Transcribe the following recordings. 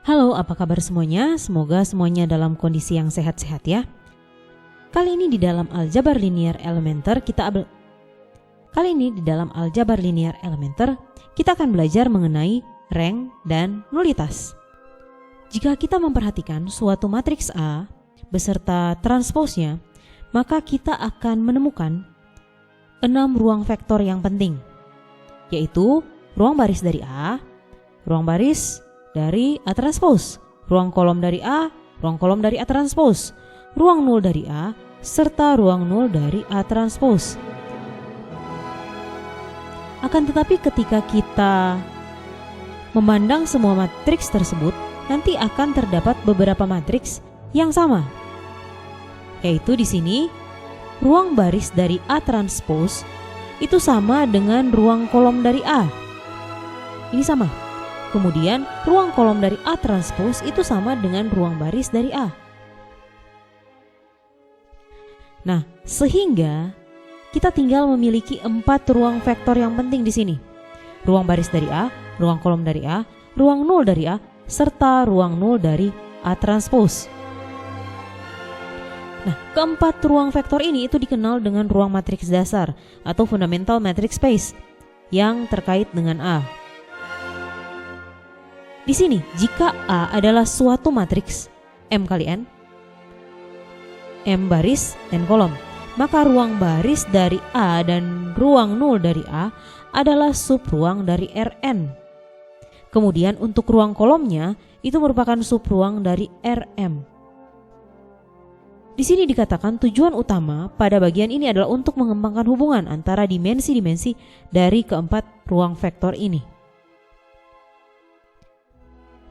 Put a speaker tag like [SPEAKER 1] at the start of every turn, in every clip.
[SPEAKER 1] Halo, apa kabar semuanya? Semoga semuanya dalam kondisi yang sehat-sehat ya. Kali ini di dalam Aljabar Linear Elementer kita akan belajar mengenai rank dan nulitas. Jika kita memperhatikan suatu matriks A beserta transposnya, maka kita akan menemukan 6 ruang vektor yang penting, yaitu ruang baris dari A, ruang baris dari A transpose, ruang kolom dari A, ruang kolom dari A transpose, ruang nul dari A, serta ruang nul dari A transpose. Akan tetapi ketika kita memandang semua matriks tersebut, nanti akan terdapat beberapa matriks yang sama. Yaitu di sini ruang baris dari A transpose itu sama dengan ruang kolom dari A. Ini sama. Kemudian ruang kolom dari A transpose itu sama dengan ruang baris dari A. Nah, sehingga kita tinggal memiliki 4 ruang vektor yang penting di sini. Ruang baris dari A, ruang kolom dari A, ruang nul dari A, serta ruang nul dari A transpose. Nah, keempat ruang vektor ini itu dikenal dengan ruang matriks dasar atau fundamental matrix space yang terkait dengan A. Di sini, jika A adalah suatu matriks M kali N, M baris, N kolom, maka ruang baris dari A dan ruang nul dari A adalah subruang dari Rn. Kemudian untuk ruang kolomnya itu merupakan subruang dari Rm. Di sini dikatakan tujuan utama pada bagian ini adalah untuk mengembangkan hubungan antara dimensi-dimensi dari keempat ruang vektor ini.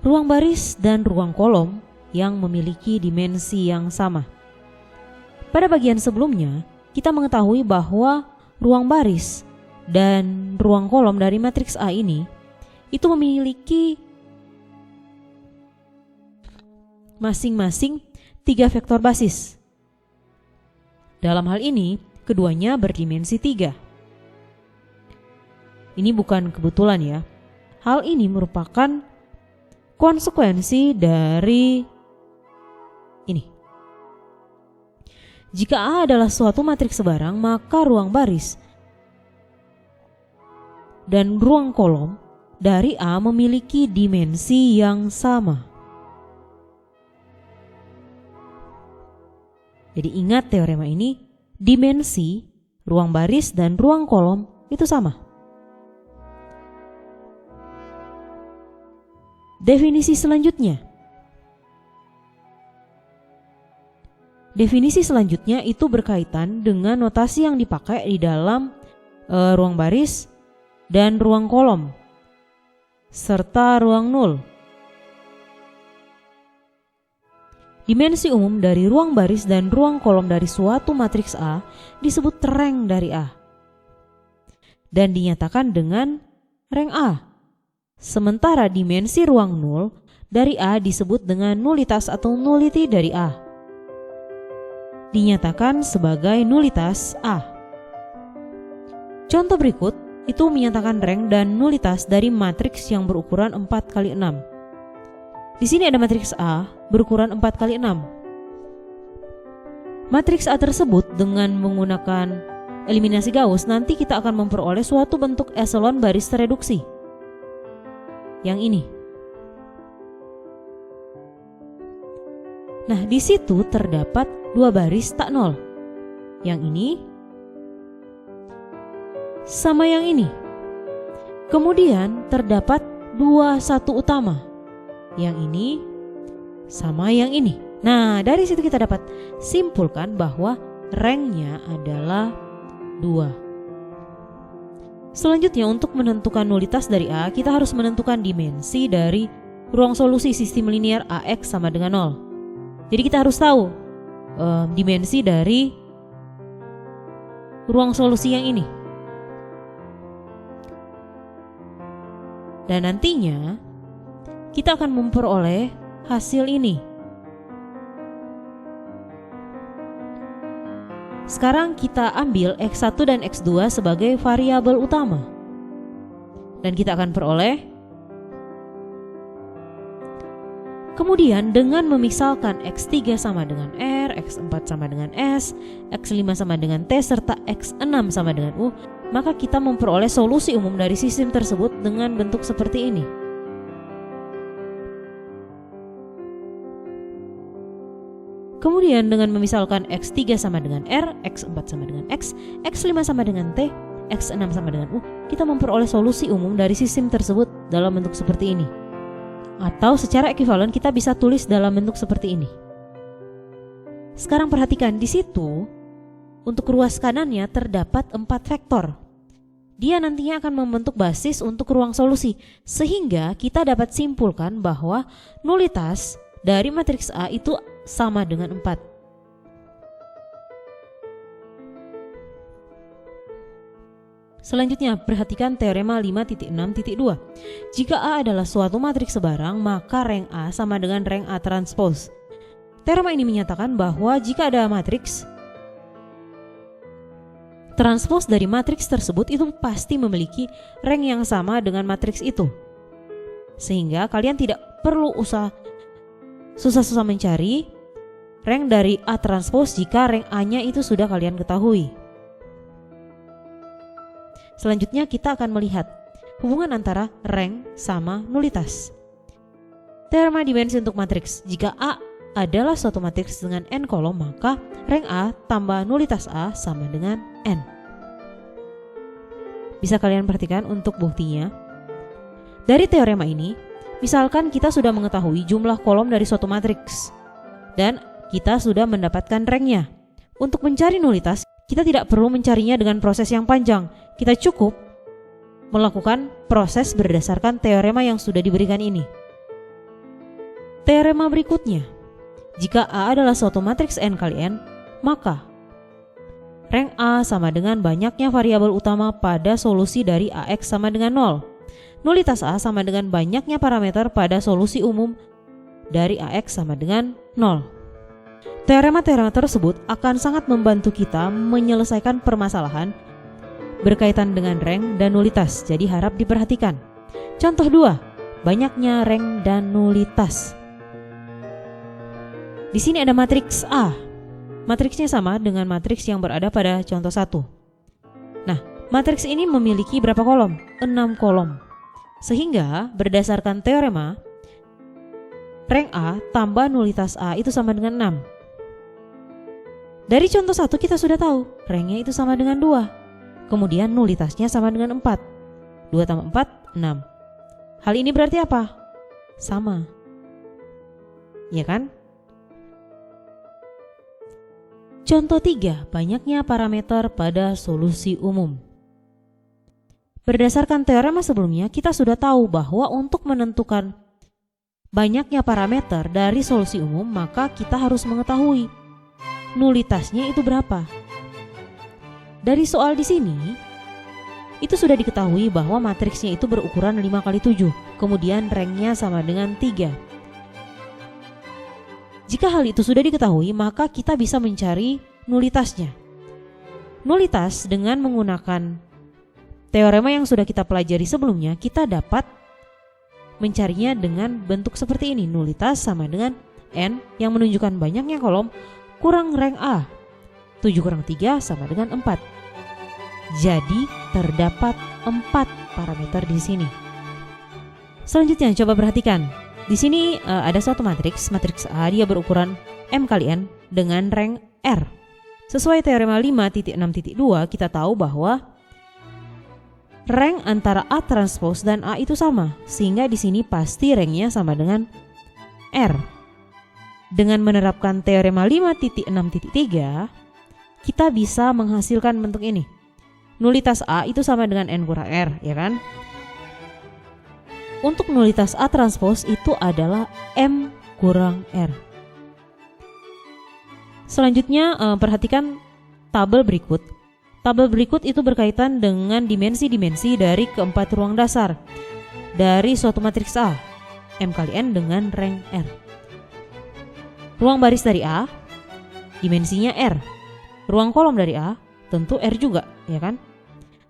[SPEAKER 1] Ruang baris dan ruang kolom yang memiliki dimensi yang sama. Pada bagian sebelumnya, kita mengetahui bahwa ruang baris dan ruang kolom dari matriks A ini itu memiliki masing-masing 3 vektor basis. Dalam hal ini, keduanya berdimensi 3. Ini bukan kebetulan ya. Hal ini merupakan konsekuensi dari ini. Jika A adalah suatu matriks sebarang, maka ruang baris dan ruang kolom dari A memiliki dimensi yang sama. Jadi ingat teorema ini, dimensi ruang baris dan ruang kolom itu sama. Definisi selanjutnya itu berkaitan dengan notasi yang dipakai di dalam ruang baris dan ruang kolom serta ruang nul. Dimensi umum dari ruang baris dan ruang kolom dari suatu matriks A disebut rank dari A dan dinyatakan dengan rank A. Sementara dimensi ruang nul dari A disebut dengan nulitas atau nullity dari A. Dinyatakan sebagai nulitas A. Contoh berikut itu menyatakan rank dan nulitas dari matriks yang berukuran 4x6. Di sini ada matriks A berukuran 4x6. Matriks A tersebut dengan menggunakan eliminasi Gauss nanti kita akan memperoleh suatu bentuk eselon baris tereduksi. Yang ini. Nah, di situ terdapat 2 baris tak nol. Yang ini sama yang ini. Kemudian terdapat 2 satu utama. Yang ini sama yang ini. Nah, dari situ kita dapat simpulkan bahwa ranknya adalah 2. Selanjutnya untuk menentukan nulitas dari A, kita harus menentukan dimensi dari ruang solusi sistem linear AX sama dengan 0. Jadi kita harus tahu dimensi dari ruang solusi yang ini. Dan nantinya kita akan memperoleh hasil ini. Sekarang kita ambil X1 dan X2 sebagai variabel utama. Dan kita akan peroleh. Kemudian dengan memisalkan X3 sama dengan R, X4 sama dengan S, X5 sama dengan T, serta X6 sama dengan U, maka kita memperoleh solusi umum dari sistem tersebut dengan bentuk seperti ini. Kemudian dengan memisalkan X3 sama dengan R, X4 sama dengan X, X5 sama dengan T, X6 sama dengan U, kita memperoleh solusi umum dari sistem tersebut dalam bentuk seperti ini. Atau secara ekuivalen kita bisa tulis dalam bentuk seperti ini. Sekarang perhatikan di situ, untuk ruas kanannya terdapat 4 vektor. Dia nantinya akan membentuk basis untuk ruang solusi, sehingga kita dapat simpulkan bahwa nulitas dari matriks A itu sama dengan 4. Selanjutnya, perhatikan teorema 5.6.2. Jika A adalah suatu matriks sebarang, maka rank A sama dengan rank A transpose. Teorema ini menyatakan bahwa jika ada matriks, transpose dari matriks tersebut itu pasti memiliki rank yang sama dengan matriks itu. Sehingga kalian tidak perlu susah-susah mencari rank dari A transpose jika rank A-nya itu sudah kalian ketahui. Selanjutnya kita akan melihat hubungan antara rank sama nulitas. Teorema dimensi untuk matriks. Jika A adalah suatu matriks dengan n kolom, maka rank A tambah nulitas A sama dengan n. Bisa kalian perhatikan untuk buktinya. Dari teorema ini, misalkan kita sudah mengetahui jumlah kolom dari suatu matriks dan kita sudah mendapatkan ranknya. Untuk mencari nulitas, kita tidak perlu mencarinya dengan proses yang panjang. Kita cukup melakukan proses berdasarkan teorema yang sudah diberikan ini. Teorema berikutnya, jika A adalah suatu matriks n kali n, maka rank A sama dengan banyaknya variabel utama pada solusi dari AX sama dengan 0. Nulitas A sama dengan banyaknya parameter pada solusi umum dari AX sama dengan 0. Teorema-teorema tersebut akan sangat membantu kita menyelesaikan permasalahan berkaitan dengan rank dan nulitas, jadi harap diperhatikan. Contoh 2, banyaknya rank dan nulitas. Di sini ada matriks A. Matriksnya sama dengan matriks yang berada pada contoh 1. Nah, matriks ini memiliki berapa kolom? 6 kolom. Sehingga berdasarkan teorema, rank A tambah nulitas A itu sama dengan 6. Dari contoh 1 kita sudah tahu ranknya itu sama dengan 2. Kemudian nulitasnya sama dengan 4. 2 tambah 4, 6. Hal ini berarti apa? Sama. Ya kan? Contoh 3, banyaknya parameter pada solusi umum. Berdasarkan teorema sebelumnya, kita sudah tahu bahwa untuk menentukan banyaknya parameter dari solusi umum, maka kita harus mengetahui nulitasnya itu berapa. Dari soal di sini, itu sudah diketahui bahwa matriksnya itu berukuran 5x7, kemudian ranknya sama dengan 3. Jika hal itu sudah diketahui, maka kita bisa mencari nulitasnya. Nulitas dengan menggunakan teorema yang sudah kita pelajari sebelumnya, kita dapat mencarinya dengan bentuk seperti ini. Nulitas sama dengan N yang menunjukkan banyaknya kolom kurang rank A. 7 kurang 3 sama dengan 4. Jadi terdapat 4 parameter di sini. Selanjutnya coba perhatikan. Di sini ada suatu matriks A, dia berukuran M kali N dengan rank R. Sesuai teorema 5.6.2 kita tahu bahwa rank antara A transpose dan A itu sama, sehingga di sini pasti ranknya sama dengan R. Dengan menerapkan teorema 5.6.3, kita bisa menghasilkan bentuk ini. Nulitas A itu sama dengan N kurang R, ya kan? Untuk nulitas A transpose itu adalah M kurang R. Selanjutnya perhatikan tabel berikut. Tabel berikut itu berkaitan dengan dimensi-dimensi dari keempat ruang dasar dari suatu matriks A, M kali N dengan rank R. Ruang baris dari A, dimensinya R. Ruang kolom dari A, tentu R juga, ya kan?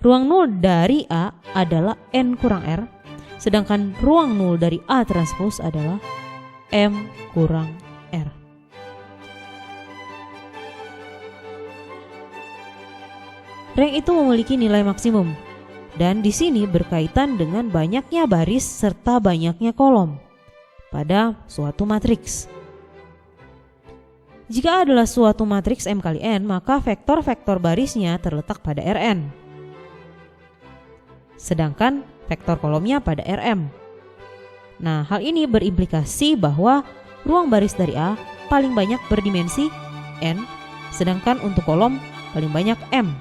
[SPEAKER 1] Ruang nul dari A adalah N kurang R, sedangkan ruang nul dari A transpose adalah M kurang R. Rank itu memiliki nilai maksimum, dan di sini berkaitan dengan banyaknya baris serta banyaknya kolom pada suatu matriks. Jika adalah suatu matriks M kali N, maka vektor-vektor barisnya terletak pada Rn, sedangkan vektor kolomnya pada Rm. Nah, hal ini berimplikasi bahwa ruang baris dari A paling banyak berdimensi N, sedangkan untuk kolom paling banyak M.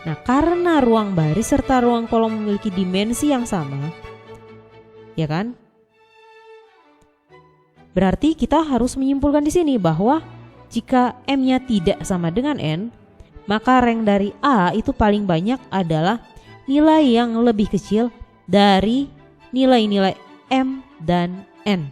[SPEAKER 1] Nah, karena ruang baris serta ruang kolom memiliki dimensi yang sama, ya kan? Berarti kita harus menyimpulkan di sini bahwa jika M-nya tidak sama dengan N, maka rank dari A itu paling banyak adalah nilai yang lebih kecil dari nilai-nilai M dan N.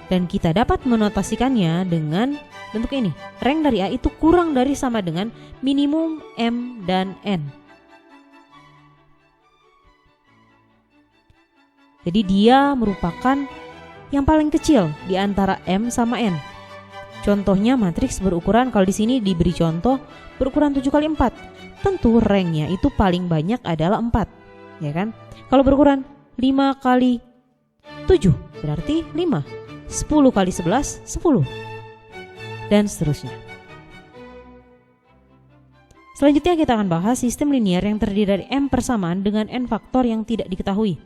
[SPEAKER 1] Dan kita dapat menotasikannya dengan bentuk ini. Rank dari A itu kurang dari sama dengan minimum M dan N. Jadi dia merupakan yang paling kecil di antara M sama N. Contohnya matriks berukuran, kalau di sini diberi contoh berukuran 7x4. Tentu ranknya itu paling banyak adalah 4, ya kan? Kalau berukuran 5x7 berarti 5. 10 kali 11, 10. Dan seterusnya. Selanjutnya kita akan bahas sistem linier yang terdiri dari M persamaan dengan N faktor yang tidak diketahui.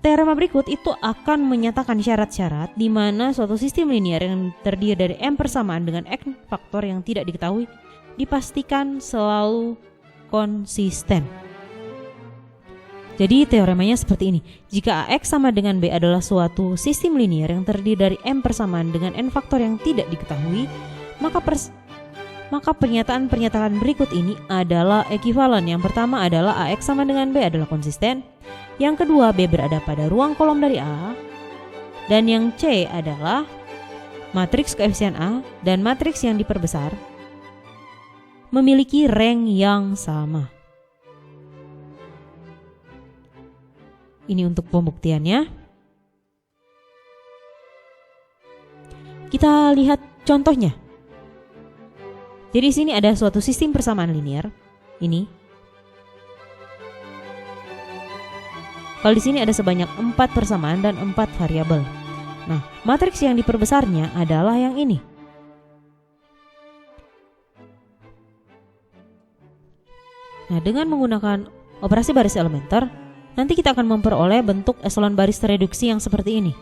[SPEAKER 1] Teorema berikut itu akan menyatakan syarat-syarat di mana suatu sistem linier yang terdiri dari M persamaan dengan N faktor yang tidak diketahui dipastikan selalu konsisten. Jadi teoremanya seperti ini. Jika AX sama dengan B adalah suatu sistem linier yang terdiri dari M persamaan dengan N faktor yang tidak diketahui, maka pernyataan-pernyataan berikut ini adalah ekivalen. Yang pertama adalah AX sama dengan B adalah konsisten. Yang kedua, B berada pada ruang kolom dari A. Dan yang C adalah matriks koefisien A dan matriks yang diperbesar memiliki rank yang sama. Ini untuk pembuktiannya. Kita lihat contohnya. Jadi di sini ada suatu sistem persamaan linier. Ini. Kalau di sini ada sebanyak 4 persamaan dan 4 variabel. Nah, matriks yang diperbesarnya adalah yang ini. Nah, dengan menggunakan operasi baris elementer, nanti kita akan memperoleh bentuk eselon baris tereduksi yang seperti ini.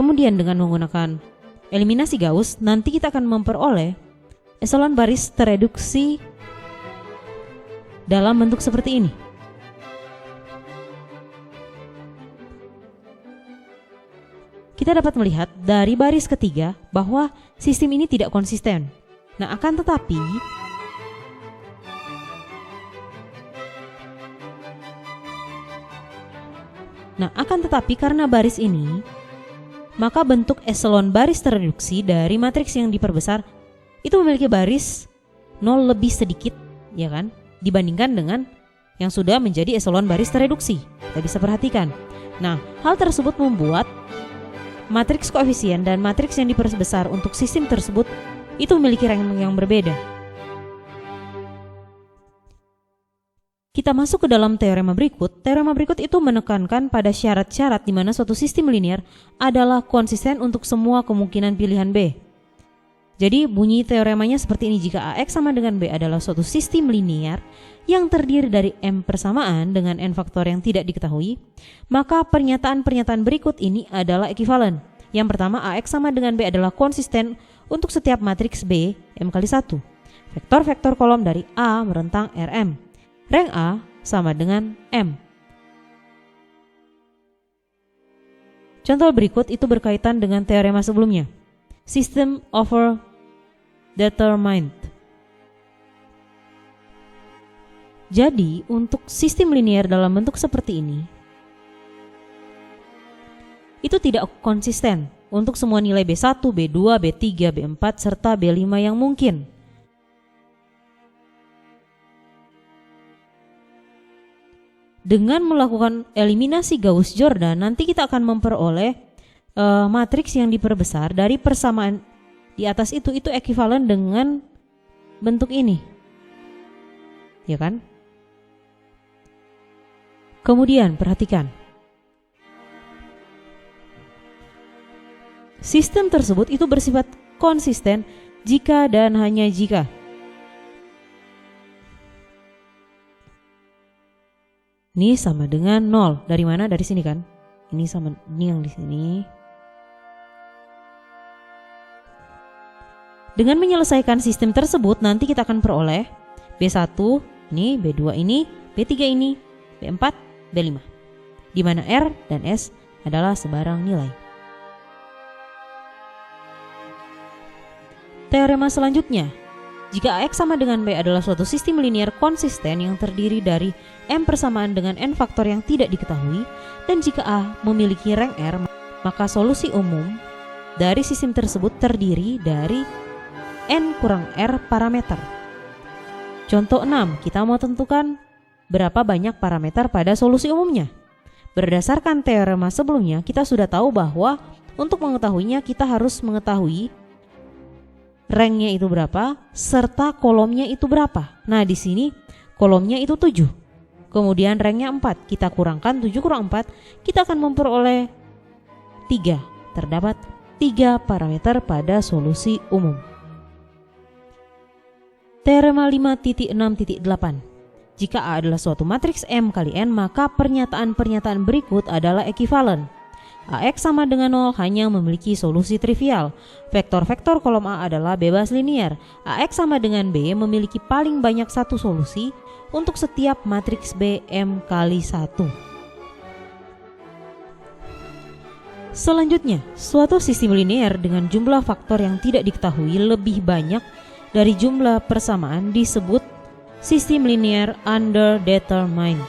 [SPEAKER 1] Kemudian dengan menggunakan eliminasi Gauss, nanti kita akan memperoleh eselon baris tereduksi dalam bentuk seperti ini. Kita dapat melihat dari baris ketiga bahwa sistem ini tidak konsisten. Nah, akan tetapi karena baris ini, maka bentuk eselon baris tereduksi dari matriks yang diperbesar itu memiliki baris 0 lebih sedikit, ya kan, dibandingkan dengan yang sudah menjadi eselon baris tereduksi. Kita bisa perhatikan. Nah, hal tersebut membuat matriks koefisien dan matriks yang diperbesar untuk sistem tersebut itu memiliki rank yang berbeda. Kita masuk ke dalam teorema berikut. Teorema berikut itu menekankan pada syarat-syarat di mana suatu sistem linier adalah konsisten untuk semua kemungkinan pilihan B. Jadi bunyi teoremanya seperti ini. Jika AX sama dengan B adalah suatu sistem linier yang terdiri dari M persamaan dengan N faktor yang tidak diketahui, maka pernyataan-pernyataan berikut ini adalah ekivalen. Yang pertama, AX sama dengan B adalah konsisten untuk setiap matriks B M kali 1. Vektor-vektor kolom dari A merentang Rm. Rank A sama dengan M. Contoh berikut itu berkaitan dengan teorema sebelumnya. System over determined. Jadi, untuk sistem linear dalam bentuk seperti ini, itu tidak konsisten untuk semua nilai B1, B2, B3, B4, serta B5 yang mungkin. Dengan melakukan eliminasi Gauss-Jordan, nanti kita akan memperoleh matriks yang diperbesar dari persamaan di atas itu ekuivalen dengan bentuk ini. Ya kan? Kemudian perhatikan. Sistem tersebut itu bersifat konsisten jika dan hanya jika ini sama dengan 0. Dari mana? Dari sini kan? Ini sama ini yang di sini. Dengan menyelesaikan sistem tersebut nanti kita akan peroleh B1 ini, B2 ini, B3 ini, B4, B5, di mana R dan S adalah sebarang nilai. Teorema selanjutnya, jika AX sama dengan B adalah suatu sistem linear konsisten yang terdiri dari M persamaan dengan N faktor yang tidak diketahui, dan jika A memiliki rank R, maka solusi umum dari sistem tersebut terdiri dari N kurang R parameter. Contoh 6, kita mau tentukan berapa banyak parameter pada solusi umumnya. Berdasarkan teorema sebelumnya, kita sudah tahu bahwa untuk mengetahuinya kita harus mengetahui ranknya itu berapa serta kolomnya itu berapa. Nah, di sini kolomnya itu 7. Kemudian ranknya 4. Kita kurangkan 7 kurang 4, kita akan memperoleh 3. Terdapat 3 parameter pada solusi umum. Teorema 5.6.8. Jika A adalah suatu matriks M kali N, maka pernyataan-pernyataan berikut adalah ekuivalen. AX sama dengan 0 hanya memiliki solusi trivial. Vektor-vektor kolom A adalah bebas linear. AX sama dengan B memiliki paling banyak satu solusi untuk setiap matriks B M kali 1. Selanjutnya, suatu sistem linear dengan jumlah faktor yang tidak diketahui lebih banyak dari jumlah persamaan disebut sistem linear underdetermined.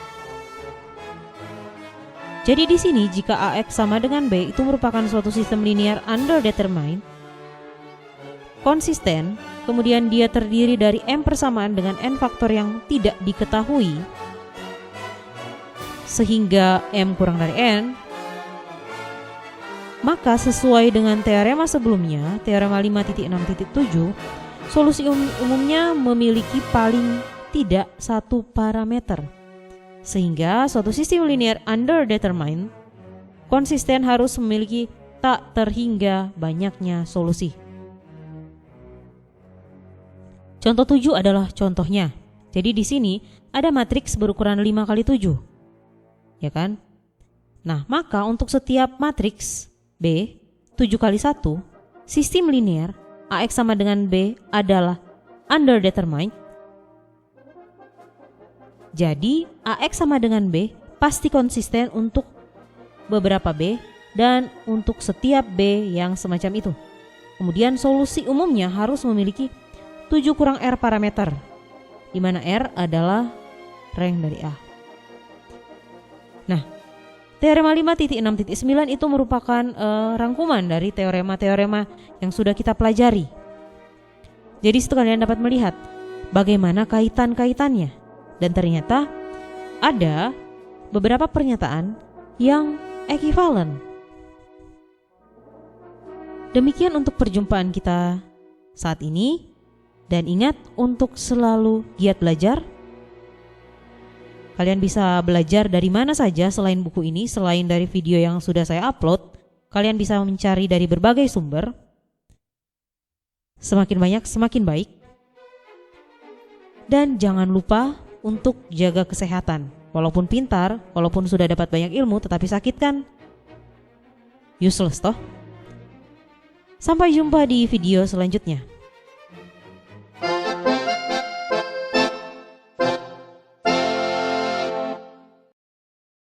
[SPEAKER 1] Jadi di sini jika AX sama dengan B itu merupakan suatu sistem linear underdetermined, konsisten, kemudian dia terdiri dari M persamaan dengan N faktor yang tidak diketahui, sehingga M kurang dari N, maka sesuai dengan teorema sebelumnya, teorema 5.6.7, solusi umumnya memiliki paling tidak satu parameter. Sehingga suatu sistem linear underdetermined konsisten harus memiliki tak terhingga banyaknya solusi. Contoh 7 adalah contohnya. Jadi di sini ada matriks berukuran 5 kali 7. Ya kan? Nah, maka untuk setiap matriks B 7 kali 1 sistem linear AX sama dengan B adalah underdetermined. Jadi AX sama dengan B pasti konsisten untuk beberapa B dan untuk setiap B yang semacam itu. Kemudian solusi umumnya harus memiliki 7 kurang R parameter, di mana R adalah rank dari A. Nah, teorema 5.6.9 itu merupakan rangkuman dari teorema-teorema yang sudah kita pelajari. Jadi kalian dapat melihat bagaimana kaitan-kaitannya. Dan ternyata ada beberapa pernyataan yang ekuivalen. Demikian untuk perjumpaan kita saat ini. Dan ingat untuk selalu giat belajar. Kalian bisa belajar dari mana saja selain buku ini, selain dari video yang sudah saya upload. Kalian bisa mencari dari berbagai sumber. Semakin banyak semakin baik. Dan jangan lupa untuk jaga kesehatan. Walaupun pintar, walaupun sudah dapat banyak ilmu, tetapi sakit kan useless toh. Sampai jumpa di video selanjutnya.